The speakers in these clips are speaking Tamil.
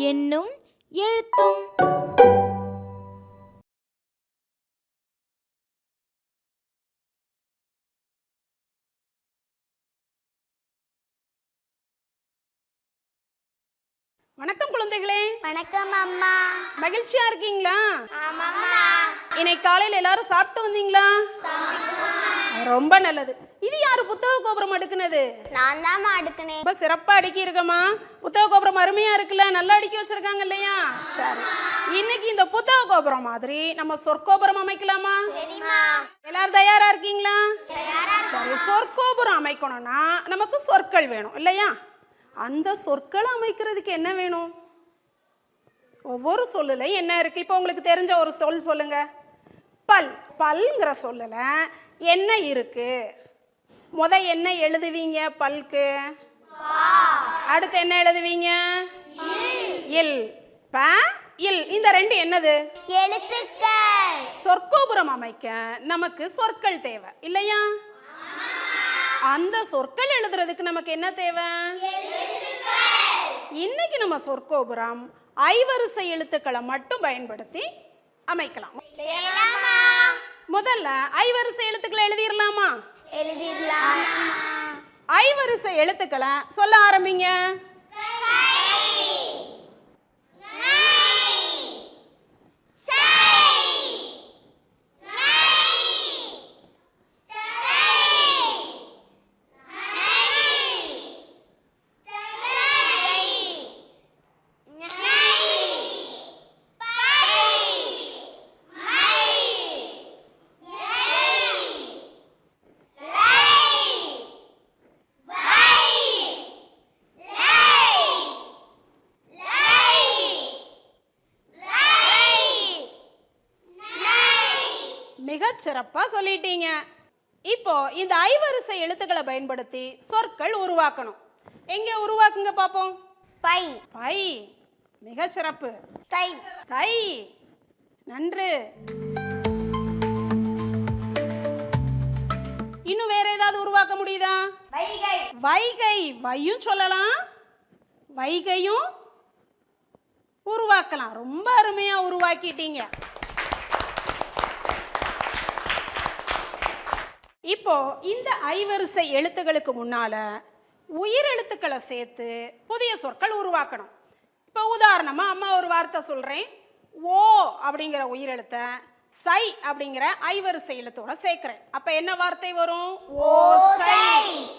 எண்ணும் எழுத்தும். வணக்கம் குழந்தைகளே. வணக்கம் அம்மா. மகிழ்ச்சியா இருக்கீங்களா? ஆமாம்மா. இன்னைக்கு காலையில் எல்லாரும் சாப்பிட்டு வந்தீங்களா? ரொம்ப நல்லது. இது யாரு புத்தக கோபுரம் அடுக்குனது? நான் தான் அடுக்குனேன். ரொம்ப சிறப்பா அடுக்கி இருக்கமா. புத்தக கோபுரம் அருமையா இருக்குல்ல, நல்லா அடுக்கி வச்சிருக்காங்க இல்லையா? சரி, இன்னைக்கு இந்த புத்தக கோபுரம் மாதிரி நம்ம சொற்கோபுரம் அமைக்கலாமா? எல்லாரும் தயாரா இருக்கீங்களா? சரி, சொற்கோபுரம் அமைக்கணும்னா நமக்கு சொற்கள் வேணும் இல்லையா? அந்த சொற்களை அமைக்கிறதுக்கு என்ன வேணும்? ஒவ்வொரு சொல்லுல என்ன இருக்கு? இப்போ உங்களுக்கு தெரிஞ்ச ஒரு சொல் சொல்லுங்க. பல். பல்ங்கிற சொல்லல என்ன இருக்கு? என்ன எழுதுவீங்க பல்க்கு? அடுத்து என்ன எழுதுவீங்க? இல். ப இல். இந்த ரெண்டு என்னது? எழுத்துக்கள். சொற்கோபுரம் அமைக்க நமக்கு சொற்கள் தேவை இல்லையா? அந்த சொற்கள் எழுதுறதுக்கு நமக்கு என்ன தேவை? இன்னைக்கு நம்ம சொற்கோபுரம் ஐவரிசை எழுத்துக்களை மட்டும் பயன்படுத்தி அமைக்கலாம். முதல்ல ஐவரிசை எழுத்துக்களை எழுதிடலாமா? ஐவரிசை எழுத்துக்களை சொல்ல ஆரம்பிங்க. சிறப்பா சொல்லிட்டீங்க. இப்போ இந்த ஐவரிசை எழுத்துக்களை பயன்படுத்தி சொற்கள் உருவாக்கணும். எங்க உருவாக்குங்க பாப்போம். பை. பை. மிக சிறப்பு. தை. தை. நன்று. இன்னும் வேற ஏதாவது உருவாக்க முடியுதா? வைகை. வைகை. வையும் சொல்லலாம், வைகையும் உருவாக்கலாம். ரொம்ப அருமையா உருவாக்கிட்டீங்க. இப்போ இந்த ஐவரிசை எழுத்துக்களுக்கு முன்னால உயிர் எழுத்துக்களை சேர்த்து புதிய சொற்கள் உருவாக்கணும். இப்போ உதாரணமா அம்மா ஒரு வார்த்தை சொல்றேன். ஓ அப்படிங்கிற உயிர் எழுத்தை சை அப்படிங்கிற ஐவரிசை எழுத்தோட சேர்க்கிறேன். அப்ப என்ன வார்த்தை வரும்? ஓசை.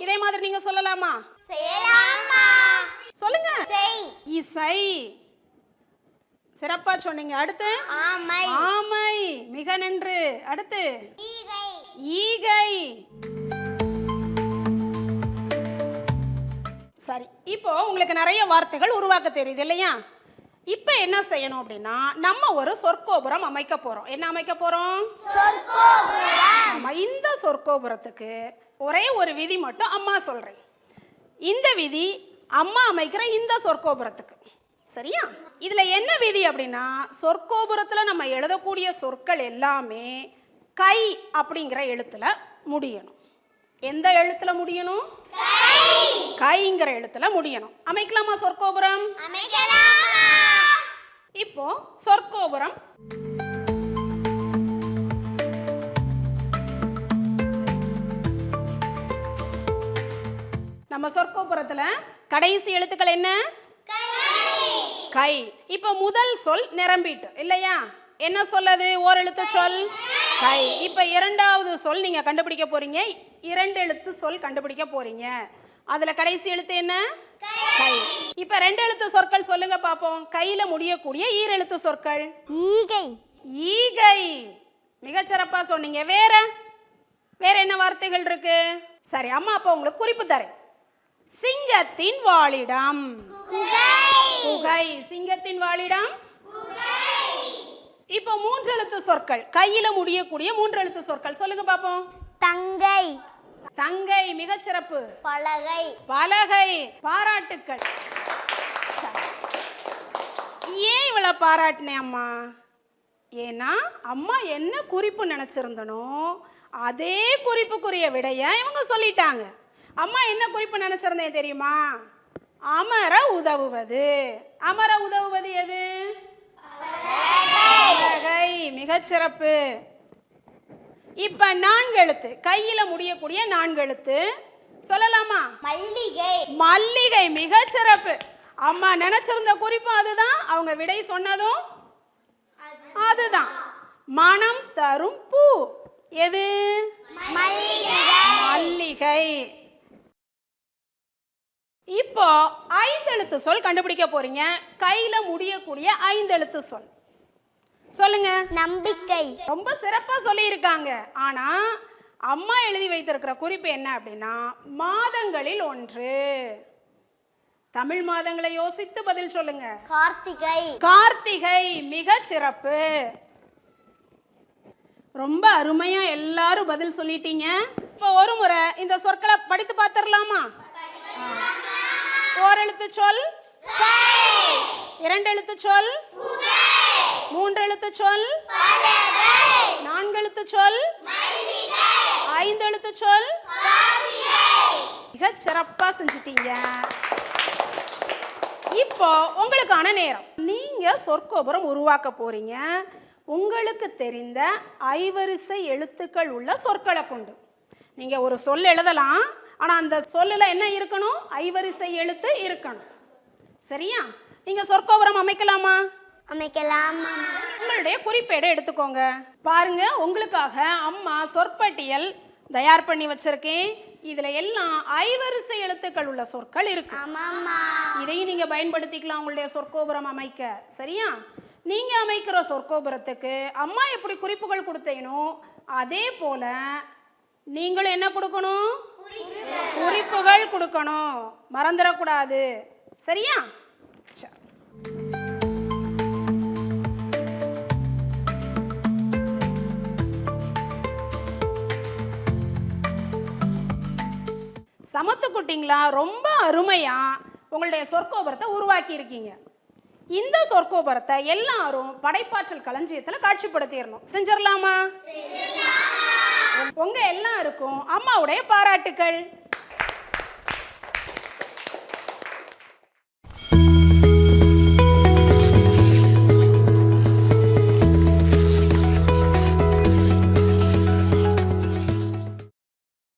இதே மாதிரி நீங்க சொல்லலாமா? சொல்லுங்க. இசை. சிறப்பா சொன்னீங்க. அடுத்து ஆமை. ஆமை. மிக நன்று. அடுத்து ஈகை. சரி, இப்போ உங்களுக்கு நிறைய வார்த்தைகள் உருவாக்க தெரியுது இல்லையா? இப்போ என்ன செய்யணும் அப்படின்னா நம்ம ஒரு சொற்கோபுரம் அமைக்க போறோம். என்ன அமைக்க போறோம்? சொற்கோபுரம். இந்த சொற்கோபுரத்துக்கு ஒரே ஒரு விதி மட்டும் அம்மா சொல்றேன். இந்த விதி அம்மா அமைக்கிற இந்த சொற்கோபுரத்துக்கு சரியா? இதுல என்ன விதி அப்படின்னா சொற்கோபுரத்துல நம்ம எழுதக்கூடிய சொற்கள் எல்லாமே கை அப்படிங்கிற எழுத்துல முடியணும். எந்த எழுத்துல முடியணும்? கைங்கிற எழுத்துல முடியணும். அமைக்கலாமா சொற்கோபுரம்? இப்போ சொற்கோபுரம் நம்ம சொற்கோபுரத்துல கடைசி எழுத்துக்கள் என்ன? கை. இப்போ முதல் சொல் நிரம்பிட்டு இல்லையா? என்ன சொல்லது? ஓரெழுத்து சொல் கை. இப்போ இரண்டாவது சொல் நீங்க கண்டுபிடிக்க போறீங்க. இரண்டு எழுத்து சொல் கண்டுபிடிக்க போறீங்க. அதுல கடைசி எழுத்து என்ன? கை. இப்போ ரெண்டு எழுத்து சொற்கள் சொல்லுங்க பாப்போம். கையில முடியக்கூடிய ஈரெழுத்து சொற்கள். ஈகை. ஈகை. மிகச்சிறப்பா சொன்னீங்க. வேற வேற என்ன வார்த்தைகள் இருக்கு? சரி, அம்மா அப்போ உங்களுக்கு குறிப்பு தரேன். சிங்கத்தின் வாழிடம். குகை. சிங்கத்தின் வாழிடம். இப்போ மூன்று எழுத்து சொற்கள் கையில முடியக்கூடிய மூன்று எழுத்து சொற்கள் சொல்லுங்க பாப்போம். தங்கை. தங்கை மிகச்சிறப்பு. பலகை. பலகை. பாராட்டுக்கள். சரி. ஏன் இவளை பாராட்டினேன் அம்மா? ஏன்னா அம்மா என்ன குறிப்பு நினைச்சிருந்தனோ அதே குறிப்புக்குரிய விடைய இவங்க சொல்லிட்டாங்க. அம்மா என்ன குறிப்பு நினைச்சிருந்தேன் தெரியுமா? அமர உதவுவது. அமர உதவுவது எது? பலகை. மிகச்சிறப்பு. இப்ப 4 எழுத்து, கையில முடியக்கூடிய 4 எழுத்து சொல்லலாமா? மல்லிகை. மல்லிகை. மிகச்சிறப்பு. அம்மா நினைச்சிருந்த குறிப்பு அதுதான், அவங்க விடை சொன்னதும் அதுதான். மனம் தரும் பூ எது? மல்லிகை. இப்போ 5 எழுத்து சொல் கண்டுபிடிக்க போறீங்க. கையில முடியக்கூடிய 5 எழுத்து சொல் சொல்லுங்க. நம்பிக்கை. ரொம்ப சிறப்பா சொல்லி இருக்காங்க. ஆனா அம்மா எழுதி வைத்திருக்கிற குறிப்பு என்ன அப்படின்னா மாதங்களில் ஒன்று. தமிழ் மாதங்களை யோசித்து பதில் சொல்லுங்க. கார்த்திகை. கார்த்திகை. மிக சிறப்பு. ரொம்ப அருமையா எல்லாரும் பதில் சொல்லிட்டீங்க. இப்போ ஒரு முறை இந்த சொற்களை படித்து பார்த்துடலாமா? ஓர் எழுத்து சொல், 2 எழுத்து சொல், 3 எழுத்து சொல், 4 எழுத்து சொல், 5 எழுத்து சொல். மிக சிறப்பா செஞ்சிட்டீங்க. இப்போ உங்களுக்கான நேரம். நீங்க சொற்கோபுரம் உருவாக்க போறீங்க. உங்களுக்கு தெரிந்த 5 வரிசை எழுத்துக்கள் உள்ள சொற்களை கொண்டு நீங்க ஒரு சொல் எழுதலாம். ஆனா அந்த சொல்லுல என்ன இருக்கணும்? 5 வரிசை எழுத்து இருக்கணும். சரியா? நீங்க சொற்கோபுரம் அமைக்கலாமா? அமைக்கலாம். உங்களுடைய குறிப்பேடை எடுத்துக்கோங்க. பாருங்க, உங்களுக்காக அம்மா சொற்பட்டியல் தயார் பண்ணி வச்சிருக்கேன். இதுல எல்லாம் 5 வரிசை எழுத்துக்கள் உள்ள சொற்கள் இருக்கு. இதையும் நீங்க பயன்படுத்திக்கலாம் உங்களுடைய சொற்கோபுரம் அமைக்க. சரியா? நீங்க அமைக்கிற சொற்கோபுரத்துக்கு அம்மா எப்படி குறிப்புகள் கொடுத்தேனோ அதே போல நீங்களும் என்ன கொடுக்கணும்? குறிப்புகள் கொடுக்கணும். மறந்துடக்கூடாது. சரியா? சரி. சமத்து குட்டிங்களா, ரொம்ப அருமையா உங்களுடைய சொற்கோபுரத்தை உருவாக்கி இருக்கீங்க. இந்த சொற்கோபுரத்தை எல்லாரும் படைப்பாற்றல் களஞ்சியத்தில் காட்சிப்படுத்திடணும். செஞ்சிடலாமா? உங்க எல்லாருக்கும் அம்மாவுடைய பாராட்டுக்கள்.